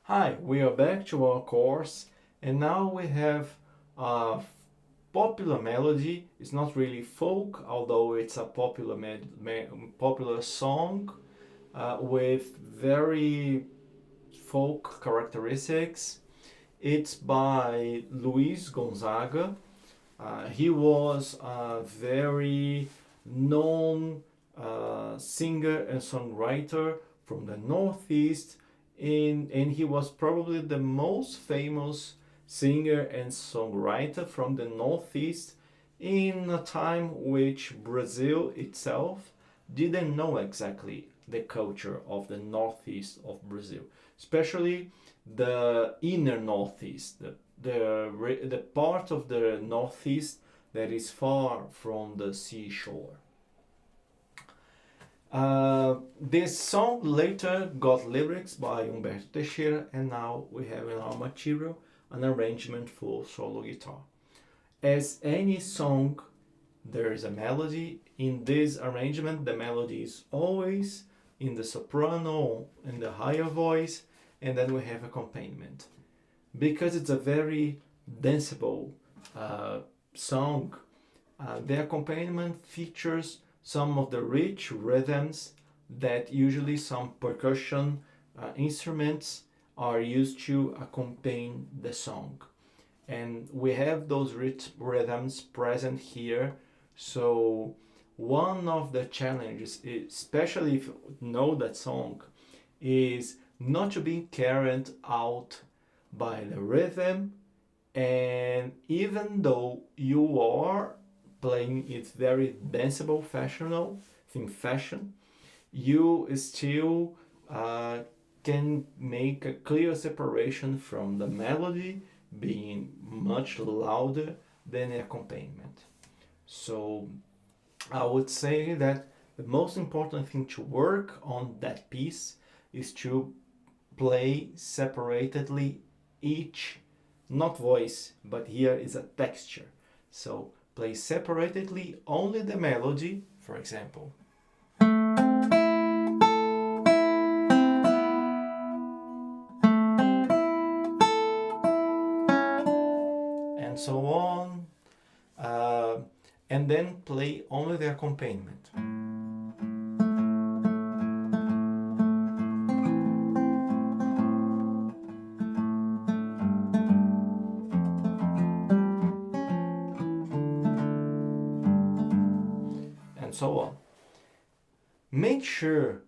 Hi, we are back to our course, and now we have a popular melody. It's not really folk, although it's a popular song with very folk characteristics. It's by Luiz Gonzaga. He was a very known singer and songwriter from the Northeast, and he was probably the most famous singer and songwriter from the Northeast in a time which Brazil itself didn't know exactly the culture of the Northeast of Brazil, especially the inner Northeast, the part of the Northeast that is far from the seashore. This song later got lyrics by Humberto Teixeira, and now we have in our material an arrangement for solo guitar. As any song, there is a melody. In this arrangement, the melody is always in the soprano, in the higher voice, and then we have accompaniment. Because it's a very danceable song, the accompaniment features some of the rich rhythms that usually some percussion instruments are used to accompany the song. And we have those rich rhythms present here. So one of the challenges, especially if you know that song, is not to be carried out by the rhythm, and even though you are playing it very danceable, fashion, you still can make a clear separation from the melody being much louder than the accompaniment. So I would say that the most important thing to work on that piece is to play separately each, not voice, but here is a texture. So play separately only the melody, for example. And so on. And then play only the accompaniment. So on. Make sure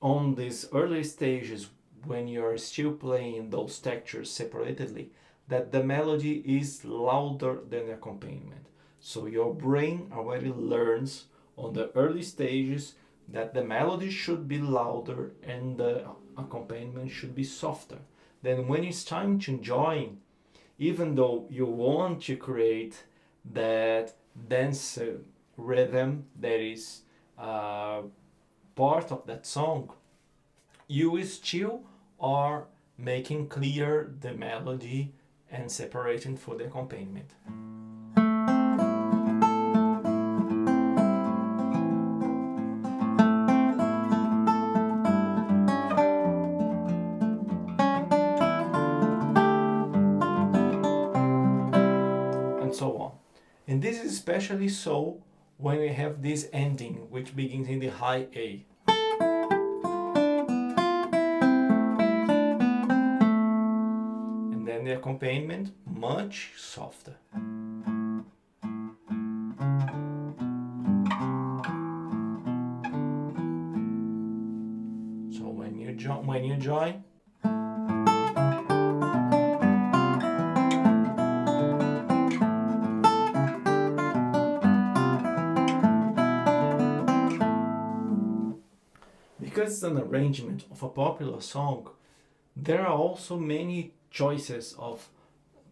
on these early stages when you're still playing those textures separately that the melody is louder than the accompaniment. So your brain already learns on the early stages that the melody should be louder and the accompaniment should be softer. Then when it's time to join, even though you want to create that dance rhythm that is part of that song, you still are making clear the melody and separating for the accompaniment. And so on. And this is especially so when we have this ending, which begins in the high A. And then the accompaniment much softer. So when you join, because it's an arrangement of a popular song, there are also many choices of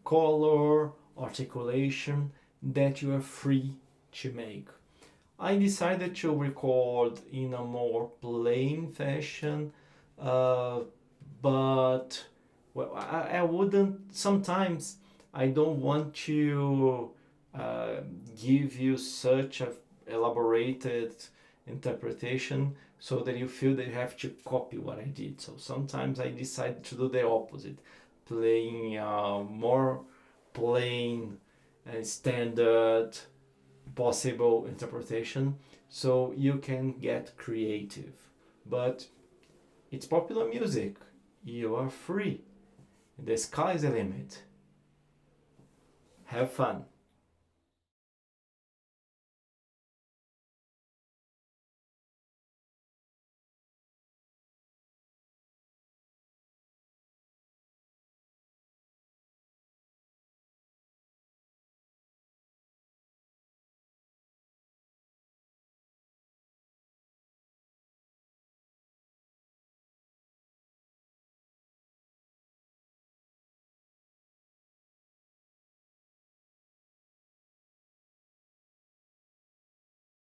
color, articulation that you are free to make. I decided to record in a more plain fashion, but well, I wouldn't, sometimes I don't want to give you such a elaborated interpretation so that you feel that you have to copy what I did. So sometimes I decide to do the opposite, playing more plain and standard possible interpretation so you can get creative. But it's popular music. You are free. The sky is the limit. Have fun.